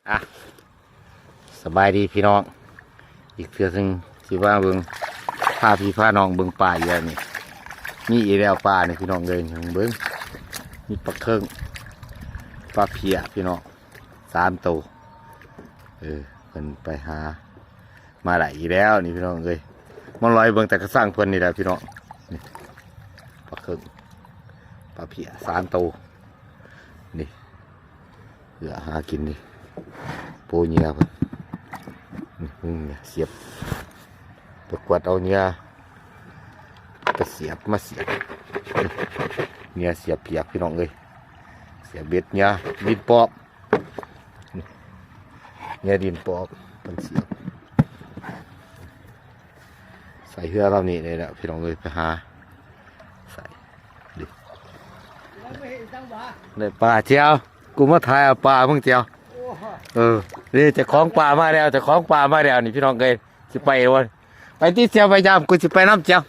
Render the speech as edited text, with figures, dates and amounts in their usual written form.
อ่ะสบายดีพี่น้องอีกเทื่อนึงสิว่าเบิ่งพาพี่พาน้องเบิ่งป่าอยู่นี่มีอีแล้วป่านี่พี่น้องเลยเบิ่งมีปลาเคิงปลาเพียพี่น้อง3 ตัวเพิ่นไปหามาไหลอีแล้วนี่พี่น้องเลยมันลอยเบิ่งแต่กระสร้างเพิ่นนี่แหละพี่น้องนี่ปลาเคิงปลาเพีย3 ตัวนี่เหลือหากินนี่ปูเงียบเสียบตะกวดเอาเงียไปเสียบมาเสียบเงียเสียบเปียกพี่น้องเลยเสียบเบ็ดเงียดินปอบเงียดินปอบมันเสียบใส่เหือเรานี่เลยแหละพี่น้องเลยไปหาใส่ดิเลยปลาเจียวกูมาถ่ายเอาปลาเพิ่งเจียวนี่จะคล้องปลามาแล้วจะคล้องปลามาแล้วนี่พี่น้องเกยจะไปวันไปที่เจียวไปยามกูจะไปน้ำเจียว